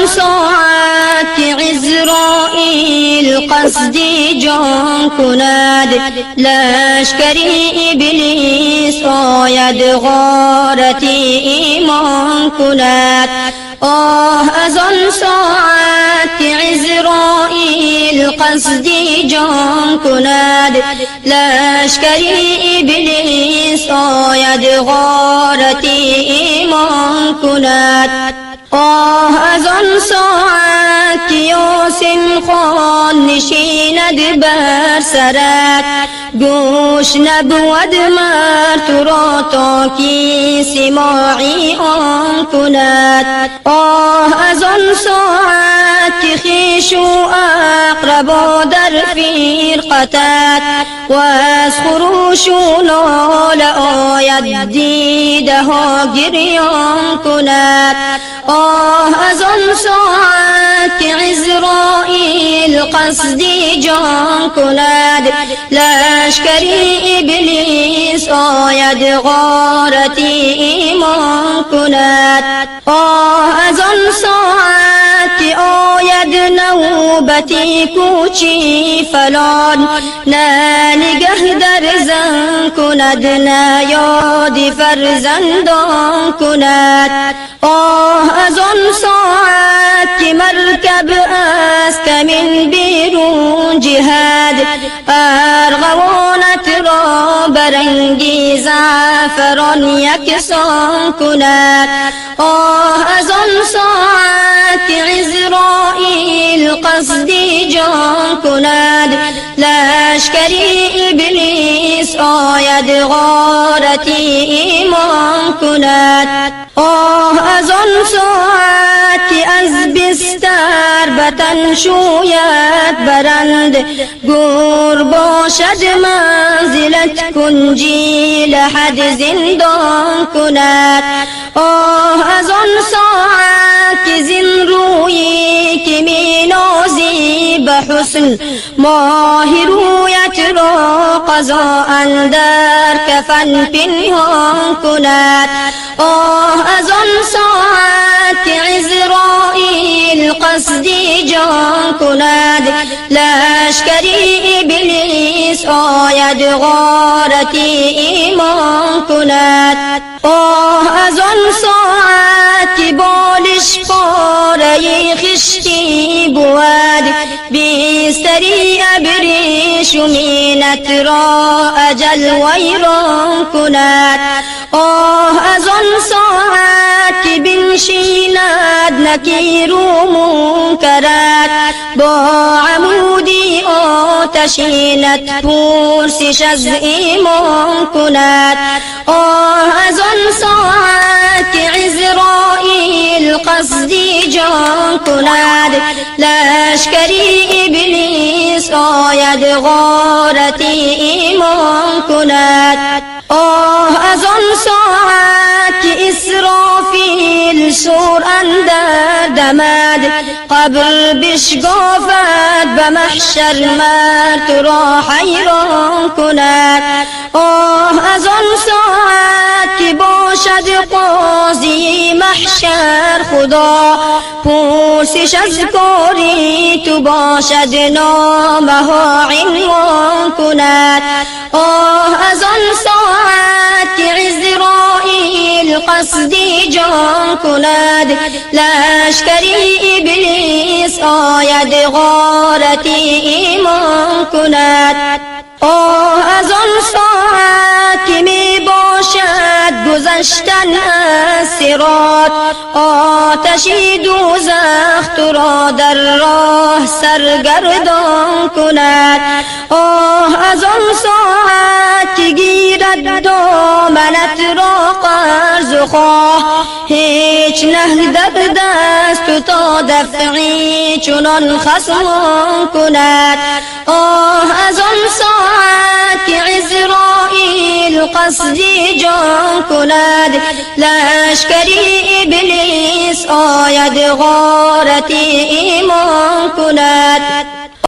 آن ساعت که عزرائیل قصد جان کند، لشکری ابلیس آید غارت ایمان کند. از آن ساعت که عزرائیل قصد جان کند، لشکری ابلیس آید غارت ایمان کند. از آن ساعت که یاسین خوان نشیند بر سرت، گوش نبود مر تو را تا که سماعی آن کند. از آن ساعت که خویش و اقربا در فرقتت، و از خروش و ناله آید دیده ها گریان کند. از آن ساعت که عزرائیل قصد جان کند، لشکری ابلیس آید غارت ایمان کند. از آن ساعت که آید نوبتی کوچی فلان، نه نگه در زن کند نه یاد فرزندان کند. از آن ساعت که مرکب از کمین بیرون جهد، ارغوانت را برنگی زعفران یکسان کند. از آن ساعت که عزرائیل قصد جان کند، لشکری ابلیس آید غارت ایمان کند. از آن ساعت که از بستر بطن شوید برند، گور باشد منزلت کنجی لحد زندان کند. از آن ساعت که زین رویی که می نازی به حسن، ماه رویت را قضا اندر کفن پنهان کند. از آن ساعت که عزرائیل قصد جان کند، لشکری ابلیس آید غارت ایمان کند. از آن ساعت که بالش پاره خشتی بود، بیستری ابریش و مینت را اجل ویران کند. از آن ساعت که بنشیند نکیر و منکرت، با عمودی آتشینت پرسش از ایمان کند. از آن ساعت که عزرائیل قصد جان کند، لشکری ابلیس آید غارت ایمان کند. از آن ساعت که اسرافیل سور اندر دمد، قبر بشگافد به محشر مرد را حیران کند. از آن ساعت که باشد قاضی محشر خدا، پرسش از کاری تو باشد نامه ها عنوان کند. از آن ساعت که عزرائیل قصد جان کند، لشکری ابلیس آید غارت ایمان کند. از آن ساعت که می باشد گذشتن از صراط، آتشی دوزخ تو را در راه سرگردان کند. از آن ساعت که گیرد دامنت را قرض خواه، هیچ نه در دست تا دفعی چنان خصمان کند. از آن ساعت که عزرائیل قصد جان کند، لشکری ابلیس آید غارت ایمان کند.